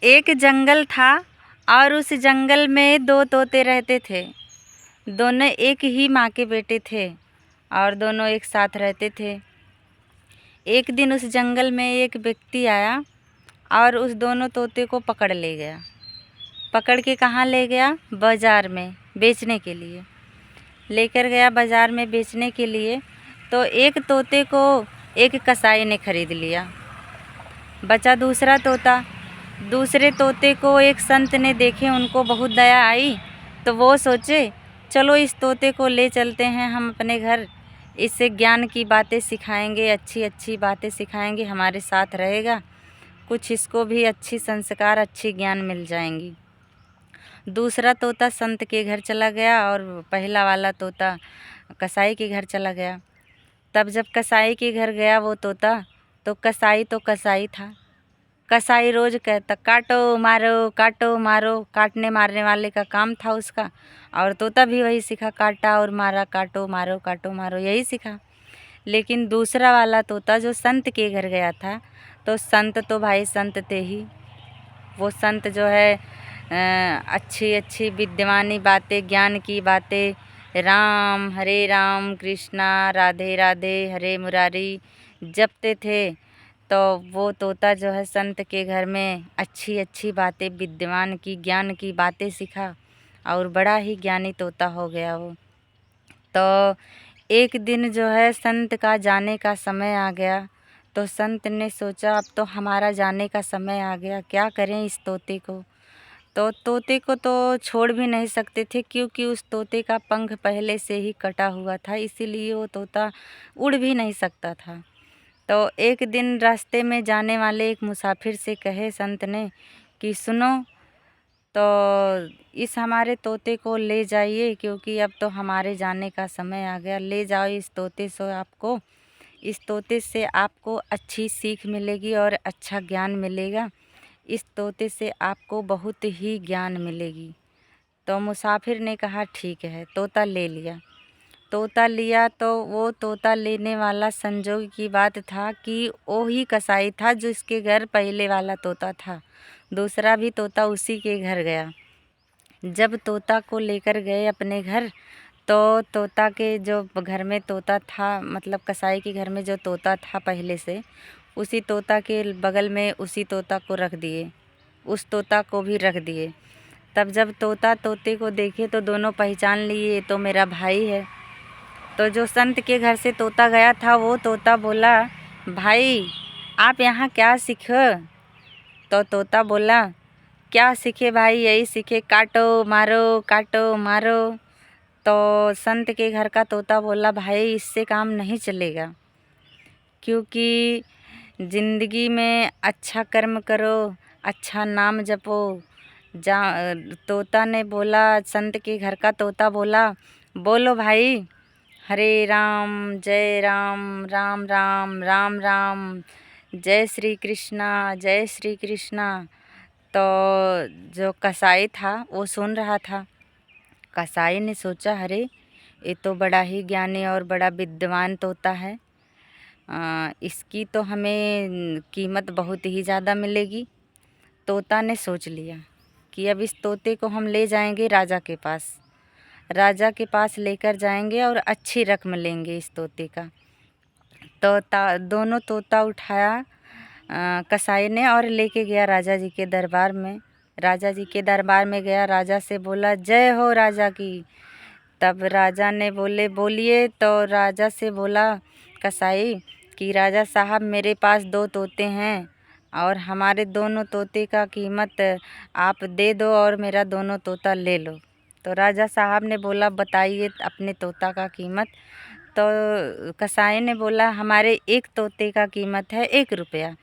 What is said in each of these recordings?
एक जंगल था और उस जंगल में दो तोते रहते थे। दोनों एक ही माँ के बेटे थे और दोनों एक साथ रहते थे। एक दिन उस जंगल में एक व्यक्ति आया और उस दोनों तोते को पकड़ ले गया। पकड़ के कहाँ ले गया? बाज़ार में बेचने के लिए लेकर गया। बाज़ार में बेचने के लिए तो एक तोते को एक कसाई ने खरीद लिया। बचा दूसरा तोता। दूसरे तोते को एक संत ने देखे, उनको बहुत दया आई तो वो सोचे चलो इस तोते को ले चलते हैं हम अपने घर, इससे ज्ञान की बातें सिखाएंगे, अच्छी अच्छी बातें सिखाएंगे, हमारे साथ रहेगा, कुछ इसको भी अच्छी संस्कार अच्छी ज्ञान मिल जाएंगी। दूसरा तोता संत के घर चला गया और पहला वाला तोता कसाई के घर चला गया। तब जब कसाई के घर गया वो तोता, तो कसाई था। कसाई रोज़ कहता काटो मारो, काटने मारने वाले का काम था उसका। और तोता भी वही सीखा, काटा और मारा, काटो मारो यही सीखा। लेकिन दूसरा वाला तोता जो संत के घर गया था, तो संत तो भाई संत थे ही। वो संत जो है अच्छी अच्छी विद्यमानी बातें, ज्ञान की बातें, राम हरे राम कृष्णा राधे राधे हरे मुरारी जपते थे। तो वो तोता जो है संत के घर में अच्छी अच्छी बातें, विद्यमान की ज्ञान की बातें सीखा और बड़ा ही ज्ञानी तोता हो गया वो। तो एक दिन जो है संत का जाने का समय आ गया। तो संत ने सोचा अब तो हमारा जाने का समय आ गया, क्या करें इस तोते को। तो तोते को तो छोड़ भी नहीं सकते थे, क्योंकि उस तोते का पंख पहले से ही कटा हुआ था, इसीलिए वो तोता उड़ भी नहीं सकता था। तो एक दिन रास्ते में जाने वाले एक मुसाफिर से कहे संत ने कि सुनो, तो इस हमारे तोते को ले जाइए, क्योंकि अब तो हमारे जाने का समय आ गया। ले जाओ इस तोते से, आपको इस तोते से आपको अच्छी सीख मिलेगी और अच्छा ज्ञान मिलेगा। इस तोते से आपको बहुत ही ज्ञान मिलेगी। तो मुसाफिर ने कहा ठीक है, तोता ले लिया। तोता लिया तो वो तोता लेने वाला संजोग की बात था कि वो ही कसाई था जो इसके घर पहले वाला तोता था। दूसरा भी तोता उसी के घर गया। जब तोता को लेकर गए अपने घर, तो तोता के जो घर में तोता था, मतलब कसाई के घर में जो तोता था पहले से, उसी तोता के बगल में उसी तोता को रख दिए, उस तोता को भी रख दिए। तब जब तोता तोते को देखे तो दोनों पहचान लिए, ये तो मेरा भाई है। तो जो संत के घर से तोता गया था वो तोता बोला, भाई आप यहाँ क्या सीखे? तो तोता बोला, क्या सीखे भाई, यही सीखे काटो मारो। तो संत के घर का तोता बोला, भाई इससे काम नहीं चलेगा, क्योंकि ज़िंदगी में अच्छा कर्म करो, अच्छा नाम जपो। तोता ने बोला, संत के घर का तोता बोला, बोलो भाई हरे राम जय राम, राम राम राम राम, जय श्री कृष्णा। तो जो कसाई था वो सुन रहा था। कसाई ने सोचा, अरे ये तो बड़ा ही ज्ञानी और बड़ा विद्वान तोता है, इसकी तो हमें कीमत बहुत ही ज़्यादा मिलेगी। तोता ने सोच लिया कि अब इस तोते को हम ले जाएंगे राजा के पास लेकर जाएंगे और अच्छी रकम लेंगे इस तोते का। तो दोनों तोता उठाया कसाई ने और लेके गया राजा जी के दरबार में। राजा जी के दरबार में गया, राजा से बोला, जय हो राजा की। तब राजा ने बोलिए। तो राजा से बोला कसाई कि राजा साहब मेरे पास दो तोते हैं और हमारे दोनों तोते का कीमत आप दे दो और मेरा दोनों तोता ले लो। तो राजा साहब ने बोला, बताइए अपने तोता का कीमत। तो कसाई ने बोला, हमारे एक तोते का कीमत है 1 रुपया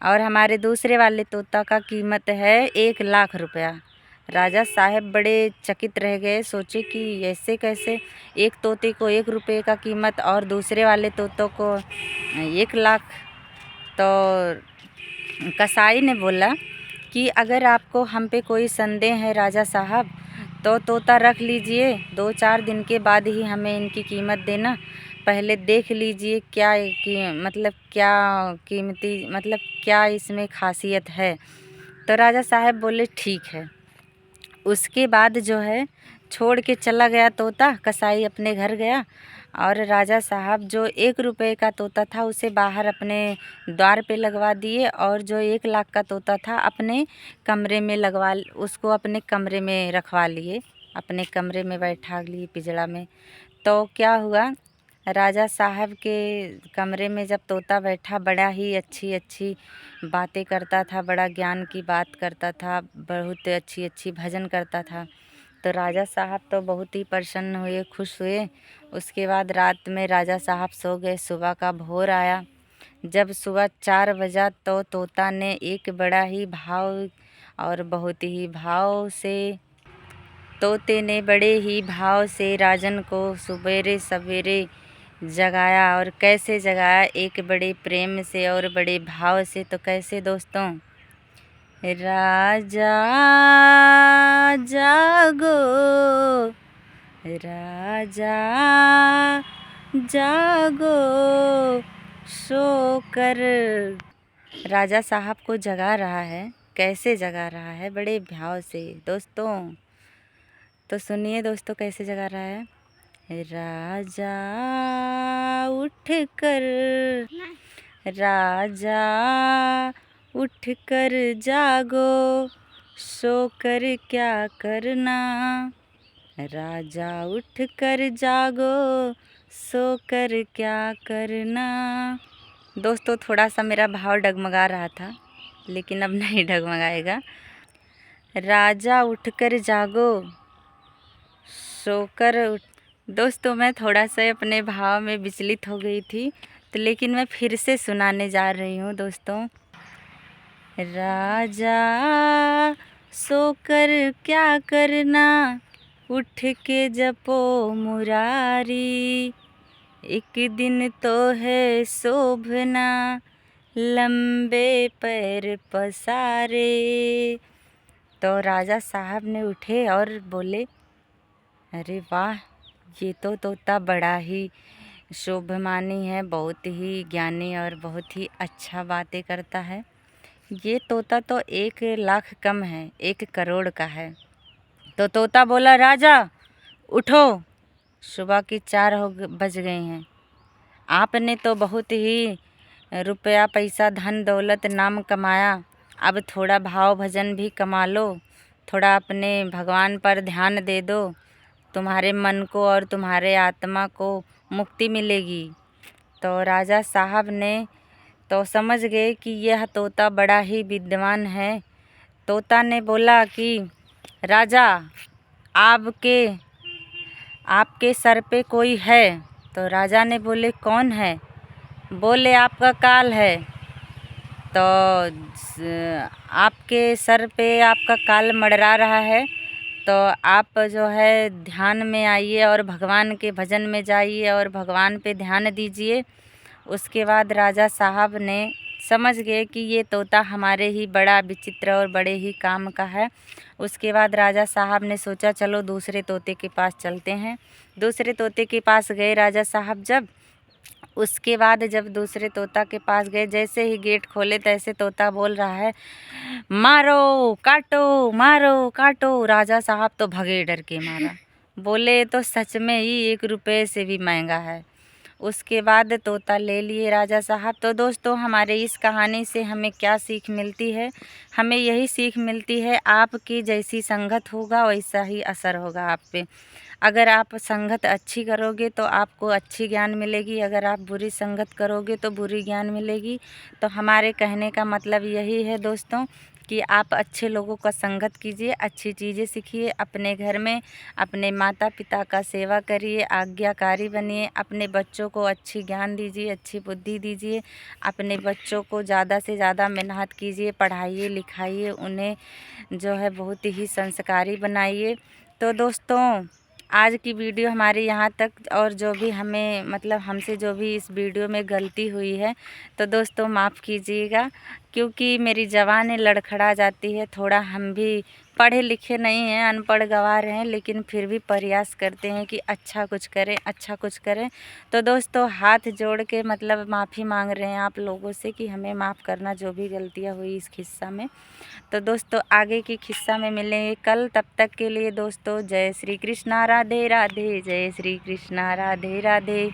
और हमारे दूसरे वाले तोता का कीमत है 1 लाख रुपया। राजा साहब बड़े चकित रह गए, सोचे कि ऐसे कैसे, एक तोते को 1 रुपये का कीमत और दूसरे वाले तोतों को 1 लाख। तो कसाई ने बोला कि अगर आपको हम पे कोई संदेह है राजा साहब, तो तोता रख लीजिए, 2-4 दिन के बाद ही हमें इनकी कीमत देना। पहले देख लीजिए क्या कीमती, मतलब क्या इसमें खासियत है। तो राजा साहब बोले ठीक है। उसके बाद जो है छोड़ के चला गया तोता, कसाई अपने घर गया और राजा साहब जो 1 रुपये का तोता था उसे बाहर अपने द्वार पे लगवा दिए और जो 1 लाख का तोता था अपने कमरे में उसको अपने कमरे में रखवा लिए, अपने कमरे में बैठा लिए पिंजड़ा में। तो क्या हुआ, राजा साहब के कमरे में जब तोता बैठा बड़ा ही अच्छी अच्छी बातें करता था, बड़ा ज्ञान की बात करता था, बहुत अच्छी अच्छी भजन करता था। तो राजा साहब तो बहुत ही प्रसन्न हुए, खुश हुए। उसके बाद रात में राजा साहब सो गए। सुबह का भोर आया। जब सुबह 4 बजा तो तोता ने एक बड़ा ही भाव और बहुत ही भाव से तोते ने बड़े ही भाव से राजन को सवेरे सवेरे जगाया। और कैसे जगाया, एक बड़े प्रेम से और बड़े भाव से। तो कैसे दोस्तों, राजा जागो, राजा जागो सोकर। राजा साहब को जगा रहा है। कैसे जगा रहा है, बड़े भाव से दोस्तों। तो सुनिए दोस्तों कैसे जगा रहा है। राजा उठकर, राजा उठकर जागो सोकर क्या करना, राजा उठकर जागो सोकर क्या करना। दोस्तों थोड़ा सा मेरा भाव डगमगा रहा था लेकिन अब नहीं डगमगाएगा। राजा उठकर जागो सोकर दोस्तों मैं थोड़ा सा अपने भाव में विचलित हो गई थी, तो लेकिन मैं फिर से सुनाने जा रही हूँ दोस्तों। राजा सोकर क्या करना, उठ के जपो मुरारी, एक दिन तो है शोभना, लंबे पैर पसारे। तो राजा साहब ने उठे और बोले, अरे वाह, ये तो तोता बड़ा ही शोभमानी है, बहुत ही ज्ञानी और बहुत ही अच्छा बातें करता है। ये तोता तो 1 लाख कम है, 1 करोड़ का है। तो तोता बोला, राजा उठो, सुबह की 4 बज गए हैं। आपने तो बहुत ही रुपया पैसा धन दौलत नाम कमाया, अब थोड़ा भाव भजन भी कमा लो, थोड़ा अपने भगवान पर ध्यान दे दो, तुम्हारे मन को और तुम्हारे आत्मा को मुक्ति मिलेगी। तो राजा साहब ने तो समझ गए कि यह तोता बड़ा ही विद्वान है। तोता ने बोला कि राजा आपके सर पे कोई है। तो राजा ने बोले, कौन है? बोले, आपका काल है। तो आपके सर पे आपका काल मंडरा रहा है, तो आप जो है ध्यान में आइए और भगवान के भजन में जाइए और भगवान पे ध्यान दीजिए। उसके बाद राजा साहब ने समझ गए कि ये तोता हमारे ही बड़ा विचित्र और बड़े ही काम का है। उसके बाद राजा साहब ने सोचा, चलो दूसरे तोते के पास चलते हैं। दूसरे तोते के पास गए राजा साहब जब, उसके बाद जब दूसरे तोता के पास गए, जैसे ही गेट खोले तैसे तोता बोल रहा है, मारो काटो मारो काटो। राजा साहब तो भगे डर के मारा, बोले तो सच में ही 1 रुपये से भी महंगा है। उसके बाद तोता ले लिए राजा साहब। तो दोस्तों हमारे इस कहानी से हमें क्या सीख मिलती है? हमें यही सीख मिलती है, आपकी जैसी संगत होगा वैसा ही असर होगा आप पे। अगर आप संगत अच्छी करोगे तो आपको अच्छी ज्ञान मिलेगी, अगर आप बुरी संगत करोगे तो बुरी ज्ञान मिलेगी। तो हमारे कहने का मतलब यही है दोस्तों कि आप अच्छे लोगों का संगत कीजिए, अच्छी चीज़ें सीखिए, अपने घर में अपने माता पिता का सेवा करिए, आज्ञाकारी बनिए, अपने बच्चों को अच्छी ज्ञान दीजिए, अच्छी बुद्धि दीजिए, अपने बच्चों को ज़्यादा से ज़्यादा मेहनत कीजिए, पढ़ाइए लिखाइए, उन्हें जो है बहुत ही संस्कारी बनाइए। तो दोस्तों आज की वीडियो हमारे यहाँ तक, और जो भी हमसे जो भी इस वीडियो में गलती हुई है तो दोस्तों माफ़ कीजिएगा क्योंकि मेरी ज़बान लड़खड़ा जाती है थोड़ा। हम भी पढ़े लिखे नहीं हैं, अनपढ़ गँवार हैं, लेकिन फिर भी प्रयास करते हैं कि अच्छा कुछ करें, अच्छा कुछ करें। तो दोस्तों हाथ जोड़ के मतलब माफ़ी मांग रहे हैं आप लोगों से कि हमें माफ़ करना जो भी गलतियाँ हुई इस किस्सा में। तो दोस्तों आगे की किस्सा में मिलेंगे कल, तब तक के लिए दोस्तों जय श्री कृष्णा, राधे राधे, जय श्री कृष्णा, राधे राधे।